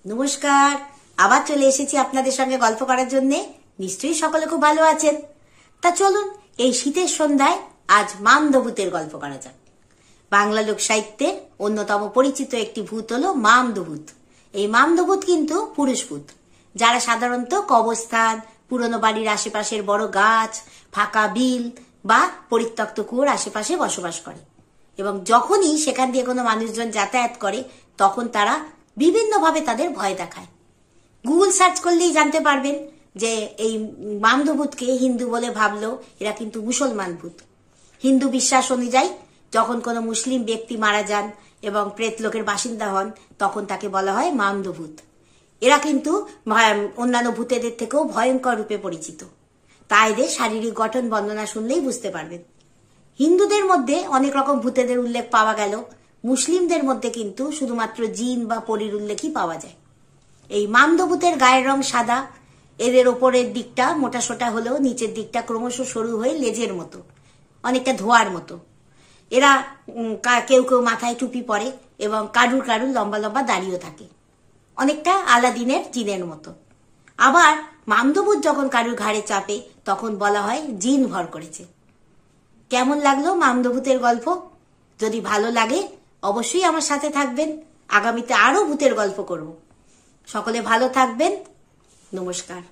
নমস্কার, আবার চলে এসেছি আপনাদের সঙ্গে গল্প করার জন্য। নিশ্চয়ই সকলে খুব ভালো আছেন। তা চলুন এই শীতের সন্ধ্যায় আজ মামদভূতের গল্প করা যাক। বাংলা লোক সাহিত্যের অন্যতম পরিচিত একটি ভূত হলো মামদভূত। এই মামদভূত কিন্তু পুরুষ ভূত, যারা সাধারণত কবরস্থান, পুরনো বাড়ির আশেপাশের বড় গাছ, ফাঁকা বিল বা পরিত্যক্ত কুয়োর আশেপাশে বসবাস করে এবং যখনই সেখান দিয়ে কোনো মানুষজন যাতায়াত করে তখন তারা বিভিন্নভাবে তাদের ভয় দেখায়। গুগল সার্চ করলেই জানতে পারবেন যে এই মামদভূতকে হিন্দু বলে ভাবলেও এরা কিন্তু মুসলমান ভূত। হিন্দু বিশ্বাস অনুযায়ী যখন কোনো মুসলিম ব্যক্তি মারা যান এবং প্রেতলোকের বাসিন্দা হন তখন তাকে বলা হয় মামদভূত। এরা কিন্তু অন্যান্য ভূতেদের থেকেও ভয়ঙ্কর রূপে পরিচিত। তা এদের শারীরিক গঠন বর্ণনা শুনলেই বুঝতে পারবেন। হিন্দুদের মধ্যে অনেক রকম ভূতেদের উল্লেখ পাওয়া গেল, মুসলিমদের মধ্যে কিন্তু শুধুমাত্র জিন বা পরীর উল্লেখই পাওয়া যায়। এই মামদভূতের গায়ের রং সাদা, এদের ওপরের দিকটা মোটাসোটা হলেও নিচের দিকটা ক্রমশ সরু হয়ে লেজের মতো, অনেকটা ধোয়ার মতো। এরা কেউ কেউ মাথায় টুপি পরে এবং কারুর কারুর লম্বা লম্বা দাড়িও থাকে, অনেকটা আলাদিনের জিনের মতো। আবার মামদভূত যখন কারুর ঘাড়ে চাপে তখন বলা হয় জিন ভর করেছে। কেমন লাগলো মামদভূতের গল্প? যদি ভালো লাগে অবশ্যই আমার সাথে থাকবেন, আগামীতে আরো ভূতের গল্প করব। সকলে ভালো থাকবেন। নমস্কার।